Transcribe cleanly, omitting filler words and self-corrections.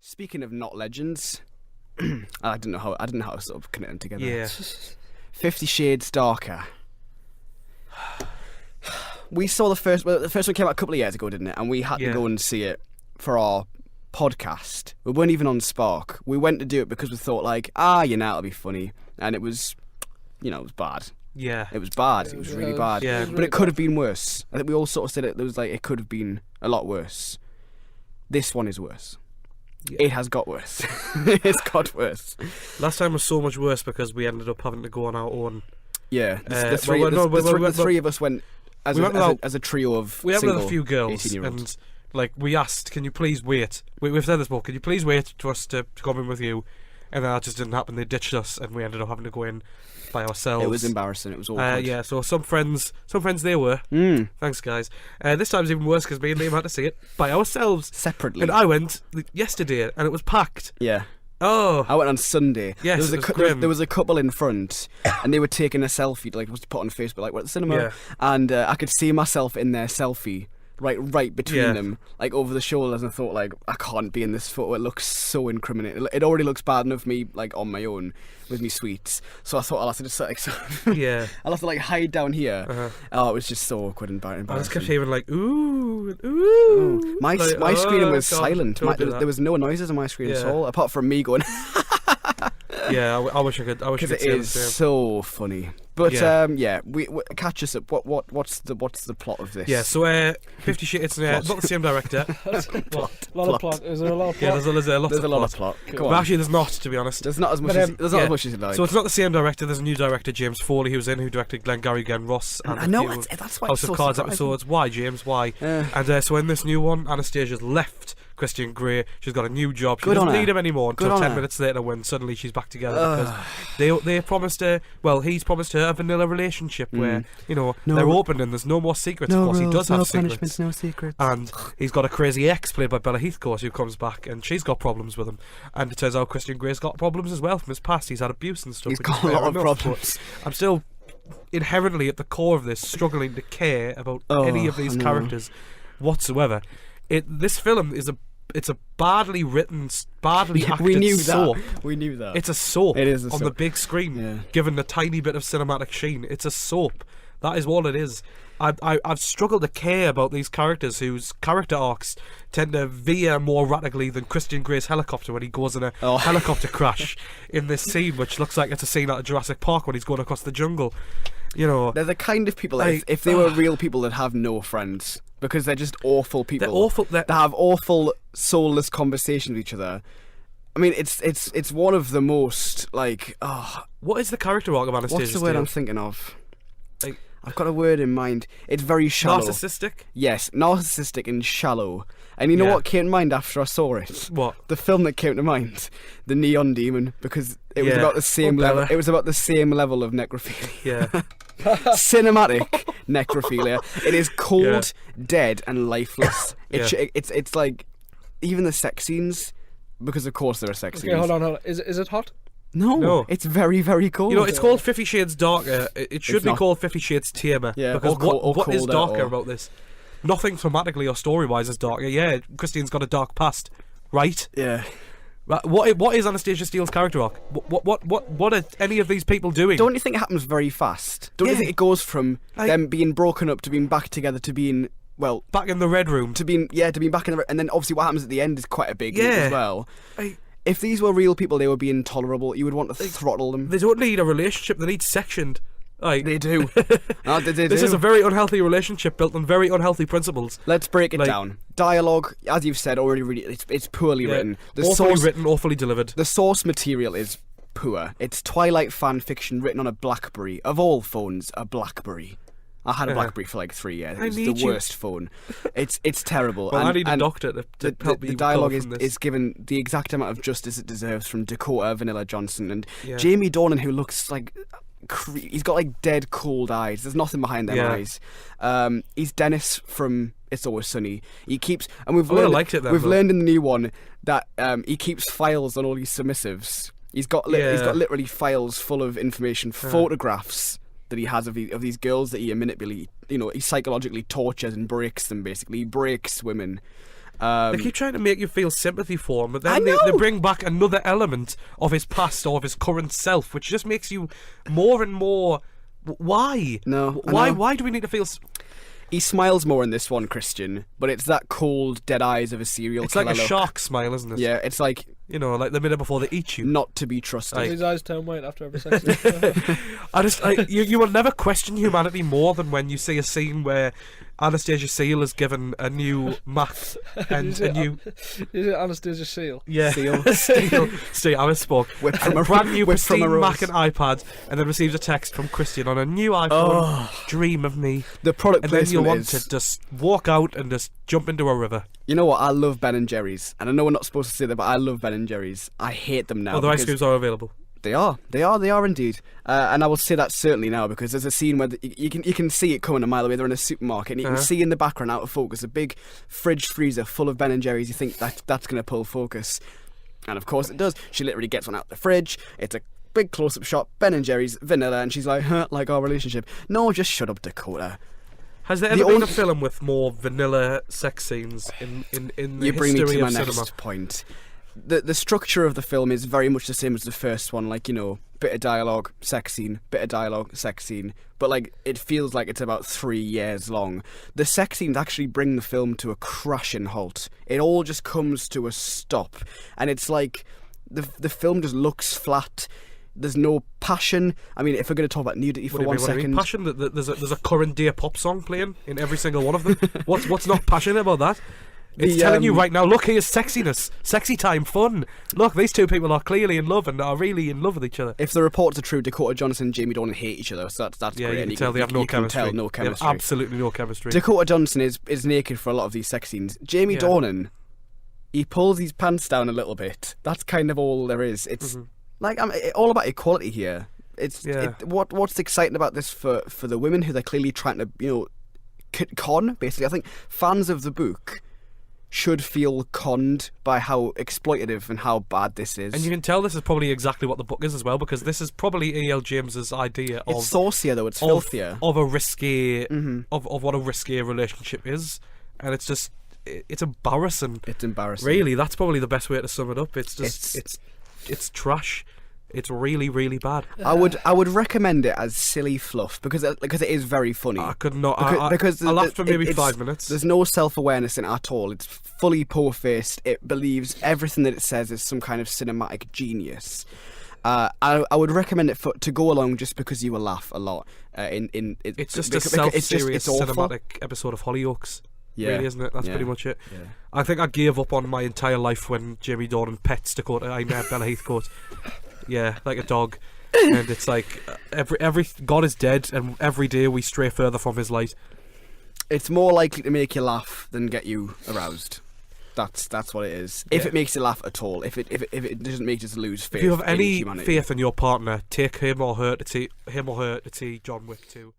Speaking of not legends, I didn't know how to sort of connect them together. Yeah. 50 Shades Darker. We saw the first one came out a couple of years ago, didn't it? And we had to go and see it for our podcast. We weren't even on Spark. We went to do it because we thought it'll be funny. And it was, it was bad. Yeah. It was bad. It was really bad. Yeah. But it could have been worse. I think we all sort of said it. There was it could have been a lot worse. This one is worse. Yeah. It has got worse. It's got worse. Last time was so much worse because we ended up having to go on our own. Yeah. The three of us went as a trio of we went single with a few girls 18-year-olds. And we asked, can you please wait? We've said this before. Can you please wait for us to come in with you? And that just didn't happen. They ditched us, and we ended up having to go in by ourselves. It was embarrassing. It was awkward. Yeah. So some friends they were. Thanks, guys. This time's even worse because me and Liam had to see it by ourselves separately. And I went yesterday, and it was packed. Yeah. Oh. I went on Sunday. Yes. There was a couple in front, and they were taking a selfie, was to put on Facebook, we're at the cinema, yeah. And I could see myself in their selfie. Right between them, over the shoulders, and I thought, I can't be in this photo. It looks so incriminating. It already looks bad enough me, on my own with me sweets. So I thought I'll have to just yeah, I'll have to hide down here. Oh, it was just so awkward and embarrassing. I just kept hearing ooh. My screen was silent. There was no noises on my screen at all, apart from me going. Yeah, I wish I could. Because it is so funny. But we catch us up. What's the plot of this? Yeah, so 50 Shades. It's not the same director. A lot of plot. Is there a lot of plot? Yeah, there's a lot of plot. But actually, there's not, to be honest. There's not as much. There's not as much as you'd like. So it's not the same director. There's a new director, James Foley, who directed Glengarry Glen Ross. And I know that's why House of Cards episodes. Why, James? Why? And so in this new one, Anastasia's left Christian Grey. She's got a new job. She doesn't need him anymore until 10 minutes later when suddenly she's back together because they promised her. Well, he's promised her a vanilla relationship where they're open and there's no more secrets. Of course, he does have secrets. No secrets. And he's got a crazy ex played by Bella Heathcote who comes back and she's got problems with him. And it turns out Christian Grey's got problems as well from his past. He's had abuse and stuff. He's got a lot of problems. I'm still inherently at the core of this struggling to care about any of these characters whatsoever. This film is it's a badly written, badly acted soap. We knew that. It's a soap. It is a soap. On the big screen, given a tiny bit of cinematic sheen. It's a soap. That is what it is. I've struggled to care about these characters whose character arcs tend to veer more radically than Christian Grey's helicopter when he goes in a helicopter crash in this scene, which looks like it's a scene out of Jurassic Park when he's going across the jungle. They're the kind of people that if they were real people that have no friends. Because they're just awful people. They're awful. They have awful, soulless conversations with each other. I mean, it's one of the most What is the character arc of Anastasia? What's the word I'm thinking of? I've got a word in mind. It's very shallow. Narcissistic? Yes, narcissistic and shallow. And you know what came to mind after I saw it? What? The film that came to mind, The Neon Demon, because it was about the same level. It was about the same level of necrophilia. Yeah. Cinematic necrophilia. It is cold, dead, and lifeless. It's like even the sex scenes, because of course there are sex scenes. Okay, hold on. Is it hot? No, it's very, very cold. It's called 50 Shades Darker. It should be called 50 Shades Tamer. Yeah, because what is darker about this? Nothing thematically or story-wise is darker. Yeah, Christine's got a dark past, right? Yeah. What is Anastasia Steele's character arc? What are any of these people doing? Don't you think it happens very fast? Don't you think it goes from them being broken up to being back together to being back in the Red Room to being back in the and then obviously what happens at the end is quite a big leap as well. If these were real people, they would be intolerable. You would want to throttle them. They don't need a relationship. They need sectioned. They do. This is a very unhealthy relationship built on very unhealthy principles. Let's break it down. Dialogue, as you've said already, it's poorly written. Awfully delivered. The source material is poor. It's Twilight fan fiction written on a BlackBerry. Of all phones, a BlackBerry. I had a BlackBerry for 3 years. It's the worst phone. It's terrible. Well, I need a doctor to help me. The dialogue is given the exact amount of justice it deserves from Dakota, Vanilla Johnson, and Jamie Dornan, who looks like he's got dead cold eyes. There's nothing behind them eyes. He's Dennis from It's Always Sunny. He keeps, and we've learned in the new one that he keeps files on all these submissives. He's got literally files full of information, photographs that he has of these girls that he manipulates. He psychologically tortures and breaks them. Basically, he breaks women. They keep trying to make you feel sympathy for him, but then I they know. bring back another element of his past or of his current self, which just makes you more and more. Why? No, I Why? know. Why do we need to feel? He smiles more in this one, Christian, but it's that cold, dead eyes of a serial It's killer like a look. shark smile, isn't it? Yeah, it's like You know, like the minute before they eat you. not to be trusted. His eyes turn white after every sex scene. You will never question humanity more than when you see a scene where Anastasia Seal is given a new Mac and a new Is it Anastasia Seal? Seal. Steel, I misspoke. Whipped from a brand new whipped from a pristine Mac rose. and iPad, and then receives a text from Christian on a new iPhone. Oh. Dream of me. The product And then placement you want is... to just walk out and just jump into a river. You know what? I love Ben and Jerry's, and I know we're not supposed to say that, but I love Ben and Jerry's. I hate them now. Other ice because creams are available. They are indeed. And I will say that certainly now because there's a scene where you can see it coming a mile away. They're in a supermarket, and you can see in the background, out of focus, a big fridge freezer full of Ben and Jerry's. You think that's going to pull focus, and of course it does. She literally gets one out the fridge. It's a big close-up shot, Ben and Jerry's, vanilla, and she's like, huh, like our relationship. No, just shut up, Dakota. Has there ever been a film with more vanilla sex scenes in the You bring me history to my of next cinema? point. The structure of the film is very much the same as the first one, like, you know, bit of dialogue, sex scene, bit of dialogue, sex scene, but like it feels like it's about 3 years long. The sex scenes actually bring the film to a crashing halt. It all just comes to a stop, and it's like the film just looks flat. There's no passion. I mean, if we're going to talk about nudity for one What do you mean second, passion? There's a current day pop song playing in every single one of them. What's not passionate about that? It's telling you right now, look, here's sexiness, sexy time, fun. Look, these two people are clearly in love and are really in love with each other. if the reports are true, Dakota Johnson and Jamie Dornan hate each other, so that's Yeah, great. you and can tell they have no you can chemistry. tell no chemistry. They have absolutely no chemistry. Dakota Johnson is naked for a lot of these sex scenes. Jamie Dornan, he pulls his pants down a little bit. That's kind of all there is. It's like all about equality here. It's what's exciting about this for the women who they're clearly trying to con. Basically, I think fans of the book should feel conned by how exploitative and how bad this is. And you can tell this is probably exactly what the book is as well, because this is probably E.L. James's idea of it's saucier though. It's filthier. of a risky of what a risky relationship is, and it's just it's embarrassing. It's embarrassing. Really, that's probably the best way to sum it up. It's just it's trash. It's really, really bad. I would recommend it as silly fluff because it is very funny. I could not. Because I laughed for maybe it's- 5 minutes. There's no self-awareness in it at all. It's fully poor-faced. It believes everything that it says is some kind of cinematic genius. I would recommend it to go along just because you will laugh a lot. It's just a because self-serious it's awful. cinematic episode of Hollyoaks. Yeah. Really, isn't it? That's Yeah. pretty much it. Yeah. I think I gave up on my entire life when Jamie Dornan pets Dakota. I met Bella Heathcote. Yeah, like a dog. And it's like every God is dead, and every day we stray further from his light. It's more likely to make you laugh than get you aroused. That's what it is. If Yeah. it makes you laugh at all, if it doesn't make you just lose faith. If you have in any humanity. faith in your partner, take him or her to see John Wick 2.